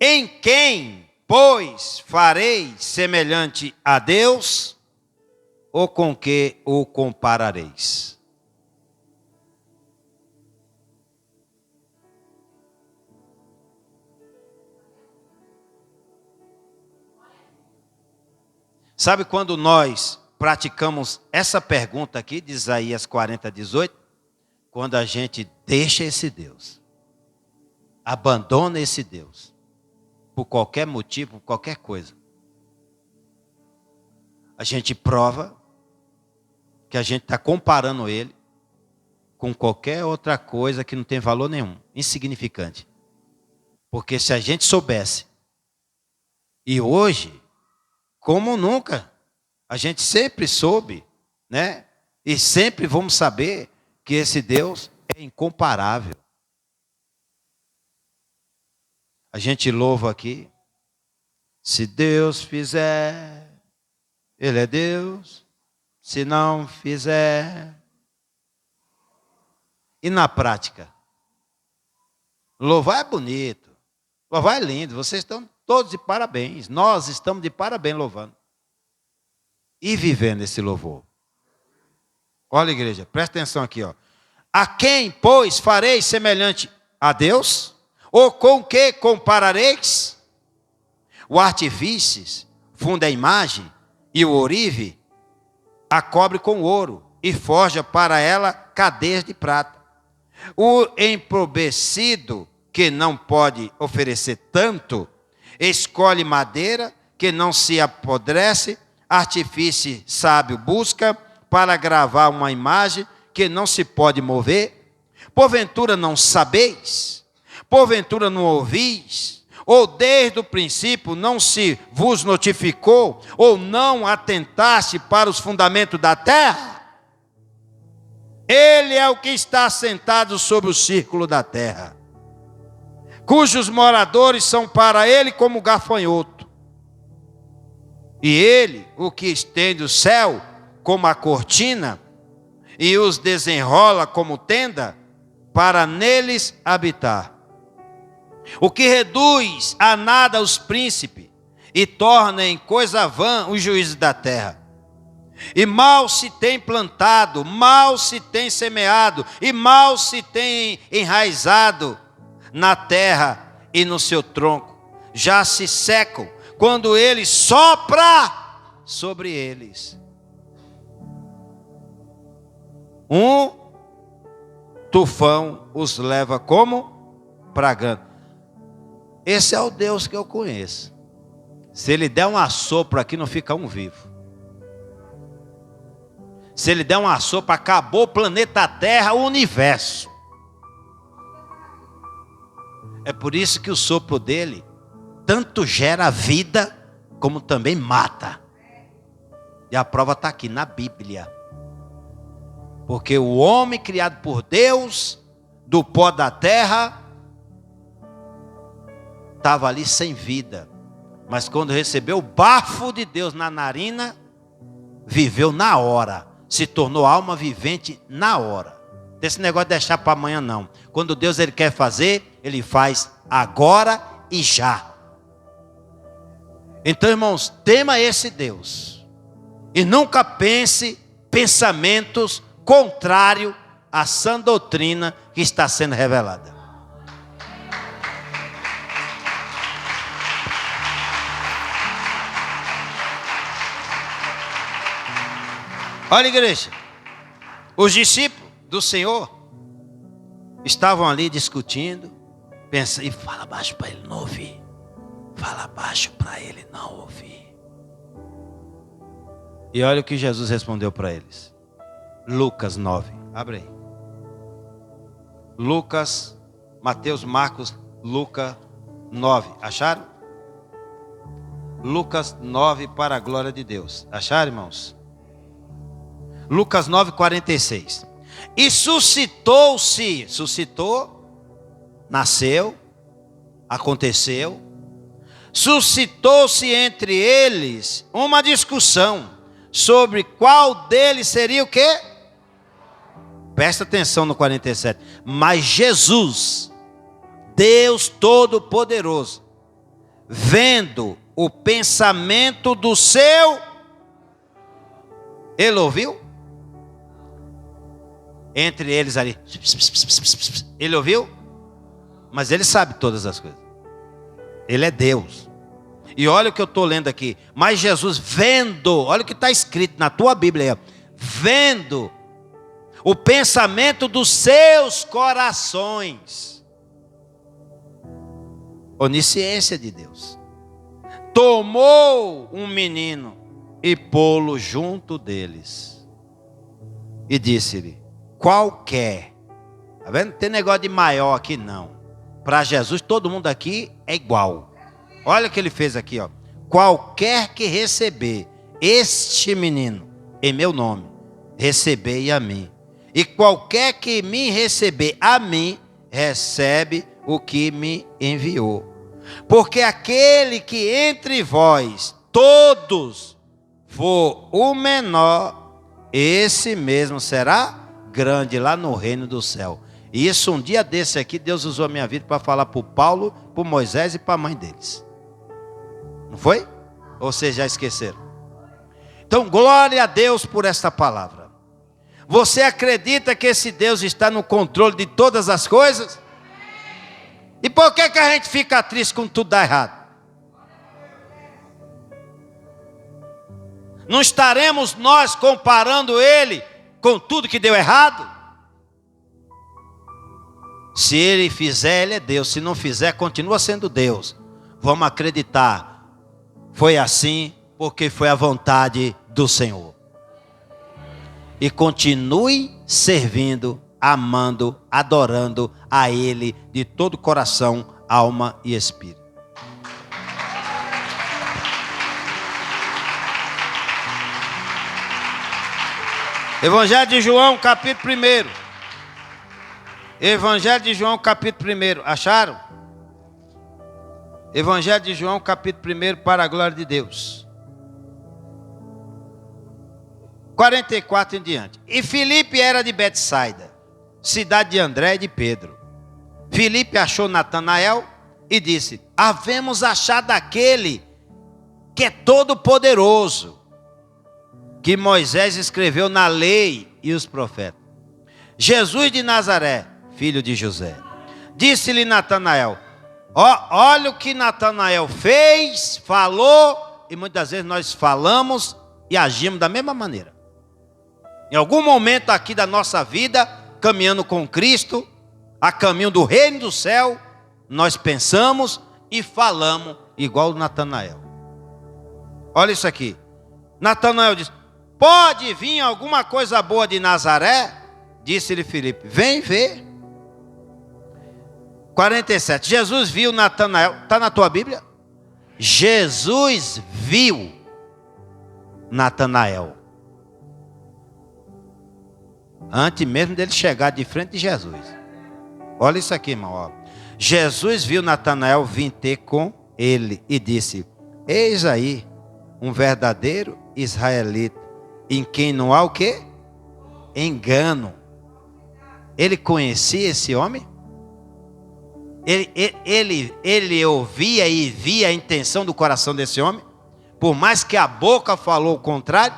Em quem, pois, farei semelhante a Deus, ou com que o comparareis? Sabe quando nós praticamos essa pergunta aqui de Isaías 40, 18? Quando a gente deixa esse Deus, abandona esse Deus, por qualquer motivo, por qualquer coisa. A gente prova que a gente está comparando ele com qualquer outra coisa que não tem valor nenhum, insignificante. Porque se a gente soubesse, e hoje, como nunca, a gente sempre soube, né? E sempre vamos saber que esse Deus é incomparável. A gente louva aqui. Se Deus fizer, Ele é Deus. Se não fizer. E na prática? Louvar é bonito. Louvar é lindo. Vocês estão todos de parabéns. Nós estamos de parabéns louvando. E vivendo esse louvor. Olha, igreja, presta atenção aqui, ó. A quem, pois, fareis semelhante a Deus? Ou com que comparareis? O artifício funda a imagem, e o ourive a cobre com ouro, e forja para ela cadeias de prata. O empobrecido, que não pode oferecer tanto, escolhe madeira que não se apodrece, artifício sábio busca para gravar uma imagem que não se pode mover. Porventura não sabeis? Porventura não ouvis? Ou desde o princípio não se vos notificou? Ou não atentaste para os fundamentos da terra? Ele é o que está assentado sobre o círculo da terra, cujos moradores são para ele como gafanhoto. E ele, o que estende o céu como a cortina, e os desenrola como tenda, para neles habitar. O que reduz a nada os príncipes, e torna em coisa vã os juízes da terra. E mal se tem plantado, mal se tem semeado, e mal se tem enraizado na terra e no seu tronco. Já se secam quando ele sopra sobre eles. Um tufão os leva como pragando. Esse é o Deus que eu conheço. Se ele der um assopro aqui, não fica um vivo. Se ele der um assopro, acabou o planeta Terra, o universo. É por isso que o sopro dele tanto gera vida, como também mata. E a prova está aqui na Bíblia. Porque o homem criado por Deus, do pó da terra, estava ali sem vida. Mas quando recebeu o bafo de Deus na narina, viveu na hora. Se tornou alma vivente na hora. Esse negócio de deixar para amanhã não. Quando Deus ele quer fazer, ele faz agora e já. Então, irmãos, tema esse Deus. E nunca pense pensamentos contrários à sã doutrina que está sendo revelada. Olha, igreja, os discípulos do Senhor estavam ali discutindo, pensando, e fala baixo para ele não ouvir. Fala baixo para ele não ouvir. E olha o que Jesus respondeu para eles. Lucas 9, abre aí. Lucas, Mateus, Marcos, Lucas 9, acharam? Lucas 9 para a glória de Deus. Acharam, irmãos? Lucas 9, 46. E suscitou, nasceu, aconteceu, suscitou-se entre eles uma discussão sobre qual deles seria o quê? Presta atenção no 47. Mas Jesus, Deus Todo-Poderoso, vendo o pensamento do seu, ele ouviu? Entre eles ali, ele ouviu? Mas ele sabe todas as coisas. Ele é Deus. E olha o que eu estou lendo aqui. Mas Jesus vendo, olha o que está escrito na tua Bíblia aí, vendo o pensamento dos seus corações. Onisciência de Deus. Tomou um menino e pô-lo junto deles. E disse-lhe, qualquer. Está vendo? Não tem negócio de maior aqui não. Para Jesus todo mundo aqui é igual. Olha o que ele fez aqui, ó. Qualquer que receber este menino em meu nome, recebei a mim. E qualquer que me receber a mim, recebe o que me enviou. Porque aquele que entre vós todos for o menor, esse mesmo será grande lá no reino do céu. E isso um dia desse aqui, Deus usou a minha vida para falar para o Paulo, para o Moisés e para a mãe deles. Não foi? Ou vocês já esqueceram? Então, glória a Deus por esta palavra. Você acredita que esse Deus está no controle de todas as coisas? E por que a gente fica triste quando tudo dá errado? Não estaremos nós comparando ele com tudo que deu errado? Se ele fizer, ele é Deus. Se não fizer, continua sendo Deus. Vamos acreditar. Foi assim porque foi a vontade do Senhor. E continue servindo, amando, adorando a Ele de todo coração, alma e espírito. Evangelho de João, capítulo 1. Evangelho de João, capítulo 1. Acharam? Evangelho de João, capítulo 1, para a glória de Deus. 44 em diante. E Filipe era de Betsaida, cidade de André e de Pedro. Filipe achou Natanael e disse: havemos achado aquele que é todo poderoso, que Moisés escreveu na lei e os profetas. Jesus de Nazaré, filho de José. Disse-lhe Natanael: olha o que Natanael fez, falou, e muitas vezes nós falamos e agimos da mesma maneira. Em algum momento aqui da nossa vida, caminhando com Cristo, a caminho do reino do céu, nós pensamos e falamos igual o Natanael. Olha isso aqui. Natanael disse: pode vir alguma coisa boa de Nazaré? Disse-lhe Filipe: vem ver. 47. Jesus viu Natanael. Está na tua Bíblia? Jesus viu Natanael antes mesmo dele chegar de frente de Jesus. Olha isso aqui, irmão. Ó. Jesus viu Natanael vir ter com ele e disse: eis aí um verdadeiro israelita, em quem não há o quê? Engano. Ele conhecia esse homem? Ele ouvia e via a intenção do coração desse homem? Por mais que a boca falou o contrário?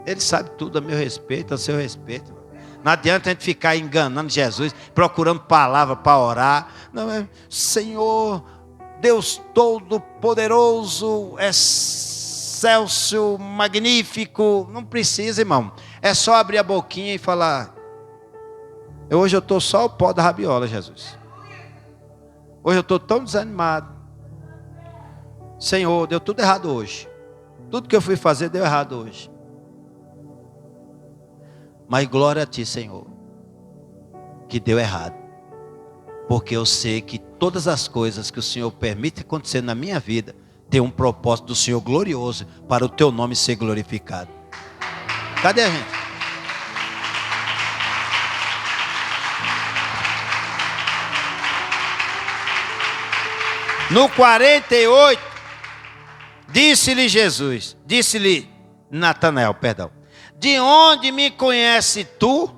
Ele sabe tudo a meu respeito, a seu respeito. Não adianta a gente ficar enganando Jesus, procurando palavra para orar. Não é, Senhor, Deus Todo-Poderoso, excelso, magnífico. Não precisa, irmão. É só abrir a boquinha e falar: hoje eu estou só o pó da rabiola, Jesus. Hoje eu estou tão desanimado. Senhor, deu tudo errado hoje. Tudo que eu fui fazer deu errado hoje. Mas glória a Ti, Senhor, que deu errado. Porque eu sei que todas as coisas que o Senhor permite acontecer na minha vida tem um propósito do Senhor glorioso para o Teu nome ser glorificado. Cadê a gente? No 48, disse-lhe Natanael, perdão: de onde me conhece tu?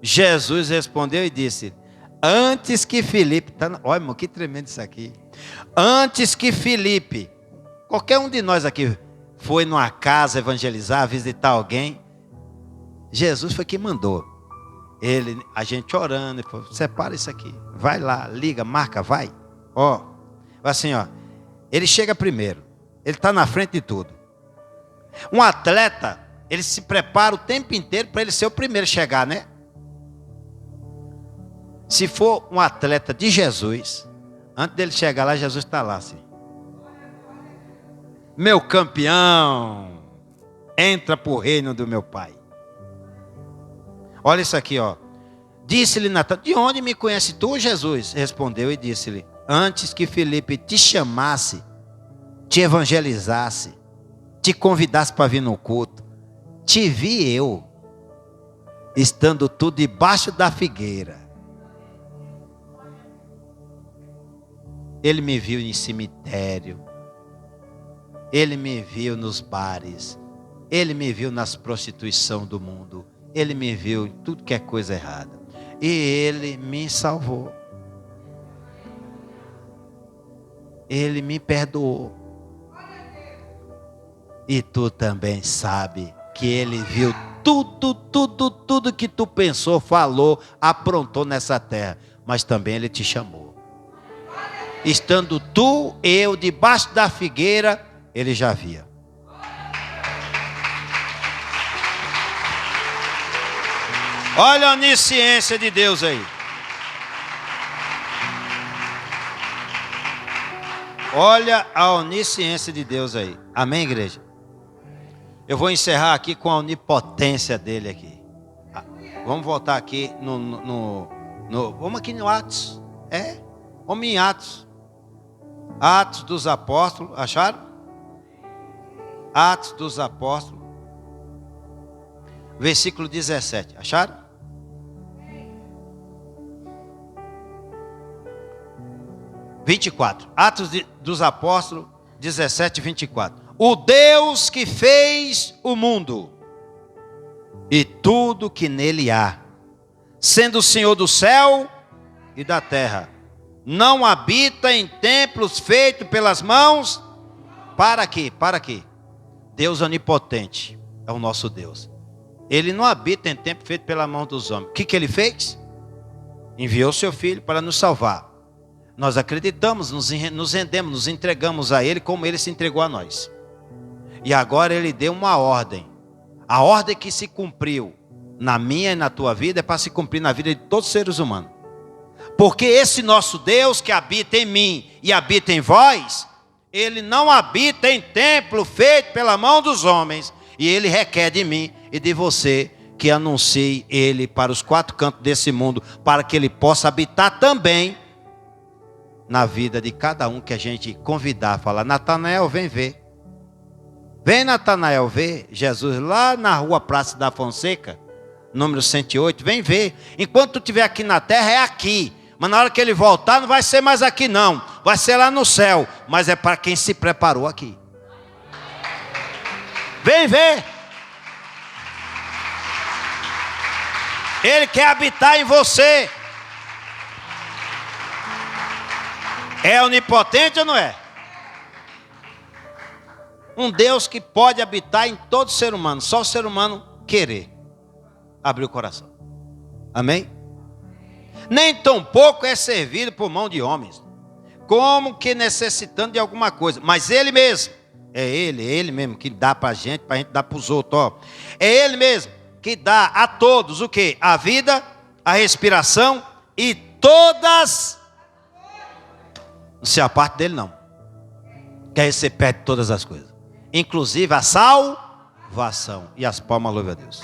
Jesus respondeu e disse: antes que Filipe, olha, irmão, que tremendo isso aqui. Antes que Filipe, qualquer um de nós aqui foi numa casa evangelizar, visitar alguém, Jesus foi quem mandou. A gente orando, ele falou: separa isso aqui, vai lá, liga, marca, vai. Assim, ele chega primeiro, ele está na frente de tudo. Um atleta, ele se prepara o tempo inteiro para ele ser o primeiro a chegar, né? Se for um atleta de Jesus, antes dele chegar lá, Jesus está lá assim: meu campeão, entra para o reino do meu Pai. Olha isso aqui, ó. Disse-lhe Natanael: de onde me conhece tu, Jesus? Respondeu e disse-lhe: antes que Filipe te chamasse, te evangelizasse, te convidasse para vir no culto, te vi eu, estando tu debaixo da figueira. Ele me viu em cemitério, ele me viu nos bares, ele me viu nas prostituições do mundo, ele me viu em tudo que é coisa errada, e ele me salvou, ele me perdoou. E tu também sabe que ele viu tudo que tu pensou, falou, aprontou nessa terra, mas também ele te chamou. Estando tu, eu, debaixo da figueira, ele já via. Olha a onisciência de Deus aí. Olha a onisciência de Deus aí. Amém, igreja? Eu vou encerrar aqui com a onipotência dele aqui. Vamos voltar aqui vamos aqui no Atos. Vamos em Atos. Atos dos Apóstolos, acharam? Atos dos Apóstolos. versículo 17. Acharam? Atos dos Apóstolos 17, 24. O Deus que fez o mundo e tudo que nele há, sendo o Senhor do céu e da terra, não habita em templos feitos pelas mãos. Para quê? Para quê? Deus onipotente é o nosso Deus. Ele não habita em templo feito pela mão dos homens. O que ele fez? Enviou seu filho para nos salvar. Nós acreditamos, nos rendemos, nos entregamos a ele como ele se entregou a nós. E agora ele deu uma ordem. A ordem que se cumpriu na minha e na tua vida é para se cumprir na vida de todos os seres humanos. Porque esse nosso Deus que habita em mim e habita em vós, ele não habita em templo feito pela mão dos homens. E ele requer de mim e de você que anuncie ele para os 4 cantos desse mundo, para que ele possa habitar também na vida de cada um que a gente convidar. Falar: Natanael, vem ver. Vem, Natanael, ver Jesus lá na rua Praça da Fonseca, número 108. Vem ver. Enquanto tu estiver aqui na terra, é aqui. Mas na hora que ele voltar, não vai ser mais aqui não. Vai ser lá no céu. Mas é para quem se preparou aqui. Vem ver. Ele quer habitar em você. É onipotente ou não é? Um Deus que pode habitar em todo ser humano. Só o ser humano querer abrir o coração. Amém? Nem tão pouco é servido por mão de homens, como que necessitando de alguma coisa. Mas ele mesmo, é ele mesmo que dá para a gente dar para os outros. Ó. É ele mesmo que dá a todos o quê? A vida, a respiração e todas. Não se aparte dele não. Quer você perde todas as coisas. Inclusive a salvação. E as palmas, louve a Deus.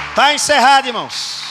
Está encerrado, irmãos.